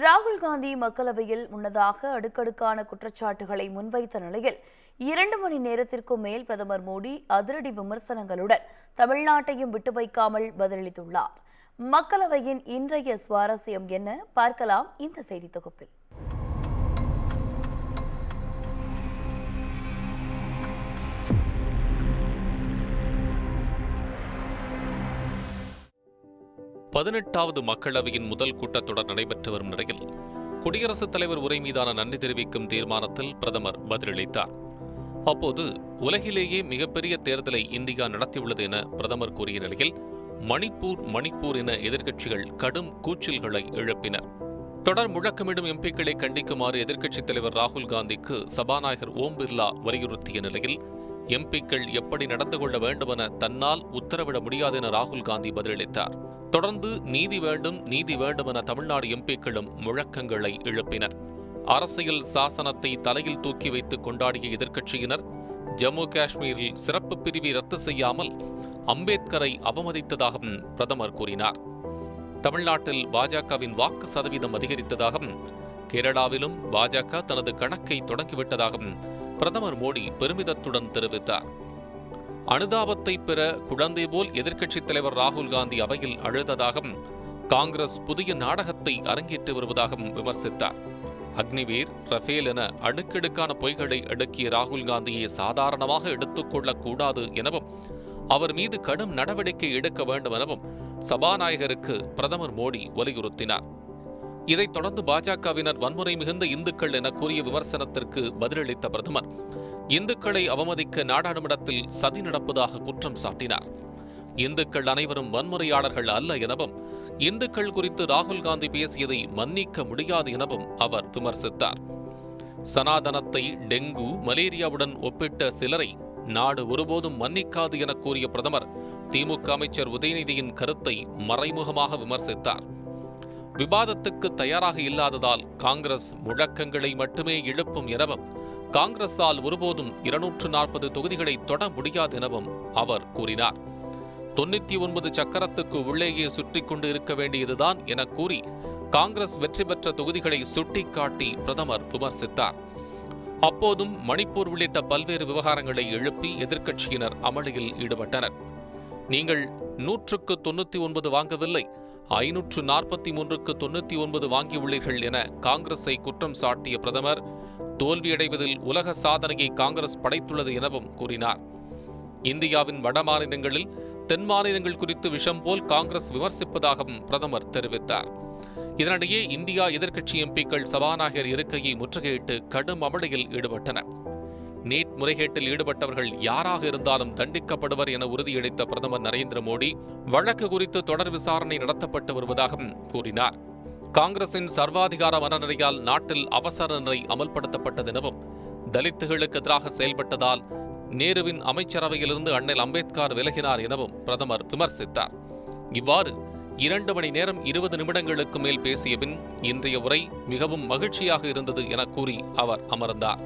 ராகுல் காந்தி மக்களவையில் முன்னதாக அடுக்கடுக்கான குற்றச்சாட்டுகளை முன்வைத்த நிலையில் 2 மணி நேரத்திற்கும் மேல் பிரதமர் மோடி அதிரடி விமர்சனங்களுடன் தமிழ்நாட்டையும் விட்டு வைக்காமல் பதிலளித்துள்ளார். மக்களவையின் இன்றைய சுவாரஸ்யம் என்ன பார்க்கலாம் இந்த செய்தி தொகுப்பில். பதினெட்டாவது மக்களவையின் முதல் கூட்டத்தொடர் நடைபெற்று வரும் நிலையில் குடியரசுத் தலைவர் உரை மீதான நன்றி தெரிவிக்கும் தீர்மானத்தில் பிரதமர் பதிலளித்தார். அப்போது உலகிலேயே மிகப்பெரிய தேர்தலை இந்தியா நடத்தியுள்ளது என பிரதமர் கூறிய நிலையில் மணிப்பூர் என எதிர்க்கட்சிகள் கடும் கூச்சல்களை எழுப்பினர். தொடர் முழக்கமிடும் எம்பிக்களை கண்டிக்குமாறு எதிர்க்கட்சித் தலைவர் ராகுல் காந்திக்கு சபாநாயகர் ஓம் பிர்லா வலியுறுத்திய நிலையில் எம்பிக்கள் எப்படி நடந்து கொள்ள வேண்டுமென தன்னால் உத்தரவிட முடியாது என ராகுல் காந்தி பதிலளித்தார். தொடர்ந்து நீதி வேண்டும் என தமிழ்நாடு எம்பிக்களும் முழக்கங்களை எழுப்பினர். அரசியல் சாசனத்தை தலையில் தூக்கி வைத்து கொண்டாடிய எதிர்க்கட்சியினர் ஜம்மு காஷ்மீரில் சிறப்பு பிரிவை ரத்து செய்யாமல் அம்பேத்கரை அவமதித்ததாகவும் பிரதமர் கூறினார். தமிழ்நாட்டில் பாஜகவின் வாக்கு சதவீதம் அதிகரித்ததாகவும் கேரளாவிலும் பாஜக தனது கணக்கை தொடங்கிவிட்டதாகவும் பிரதமர் மோடி பெருமிதத்துடன் தெரிவித்தார். அனுதாபத்தை பெற குழந்தை போல் எதிர்க்கட்சித் தலைவர் ராகுல் காந்தி அவையில் அழுததாகவும் காங்கிரஸ் புதிய நாடகத்தை அரங்கேற்றி வருவதாகவும் விமர்சித்தார். அக்னிவீர், ரஃபேல் என அடுக்கடுக்கான பொய்களை அடுக்கிய ராகுல் காந்தியை சாதாரணமாக எடுத்துக்கொள்ளக்கூடாது எனவும் அவர் மீது கடும் நடவடிக்கை எடுக்க வேண்டும் எனவும் சபாநாயகருக்கு பிரதமர் மோடி வலியுறுத்தினார். இதைத் தொடர்ந்து பாஜகவினர் வன்முறை மிகுந்த இந்துக்கள் என கூறிய விமர்சனத்திற்கு பதிலளித்த பிரதமர் இந்துக்களை அவமதிக்க நாடாளுமன்றத்தில் சதி நடப்பதாக குற்றம் சாட்டினார். இந்துக்கள் அனைவரும் வன்முறையாளர்கள் அல்ல எனவும் இந்துக்கள் குறித்து ராகுல் காந்தி பேசியதை மன்னிக்க முடியாது எனவும் அவர் விமர்சித்தார். சனாதனத்தை டெங்கு, மலேரியாவுடன் ஒப்பிட்ட சிலரை நாடு ஒருபோதும் மன்னிக்காது என கூறிய பிரதமர் திமுக அமைச்சர் உதயநிதியின் கருத்தை மறைமுகமாக விமர்சித்தார். விவாதத்துக்கு தயாராக இல்லாததால் காங்கிரஸ் முழக்கங்களை மட்டுமே எழுப்பும் எனவும் காங்கிரஸால் ஒருபோதும் 240 தொகுதிகளை தொட முடியாது எனவும் அவர் கூறினார். 99 சக்கரத்துக்கு உள்ளேயே சுற்றி கொண்டு இருக்க வேண்டியதுதான் என கூறி காங்கிரஸ் வெற்றி பெற்ற தொகுதிகளை சுட்டிக்காட்டி பிரதமர் விமர்சித்தார். அப்போதும் மணிப்பூர் உள்ளிட்ட பல்வேறு விவகாரங்களை எழுப்பி எதிர்க்கட்சியினர் அமளியில் ஈடுபட்டனர். நீங்கள் 100க்கு 99 வாங்கவில்லை, 543க்கு 99 வாங்கியுள்ளீர்கள் என காங்கிரஸை குற்றம் சாட்டிய பிரதமர் தோல்வியடைவதில் உலக சாதனையை காங்கிரஸ் படைத்துள்ளது எனவும் கூறினார். இந்தியாவின் வட மாநிலங்களில் தென் மாநிலங்கள் குறித்து விஷம் போல் காங்கிரஸ் விமர்சிப்பதாகவும் பிரதமர் தெரிவித்தார். இதனிடையே இந்தியா எதிர்க்கட்சி எம்பிக்கள் சபாநாயகர் இருக்கையை முற்றுகையிட்டு கடும் அமளியில் ஈடுபட்டனர். நீட் முறைகேட்டில் ஈடுபட்டவர்கள் யாராக இருந்தாலும் தண்டிக்கப்படுவர் என உறுதியளித்த பிரதமர் நரேந்திர மோடி வழக்கு குறித்து தொடர் விசாரணை நடத்தப்பட்டு வருவதாகவும் கூறினார். காங்கிரசின் சர்வாதிகார மனநிலையால் நாட்டில் அவசர நிலை அமல்படுத்தப்பட்டது எனவும் தலித்துகளுக்கு எதிராக செயல்பட்டதால் நேருவின் அமைச்சரவையிலிருந்து அண்ணல் அம்பேத்கர் விலகினார் எனவும் பிரதமர் விமர்சித்தார். இவ்வாறு 2 மணி நேரம் 20 நிமிடங்களுக்கு மேல் பேசிய பின் இன்றைய உரை மிகவும் மகிழ்ச்சியாக இருந்தது என கூறி அவர் அமர்ந்தார்.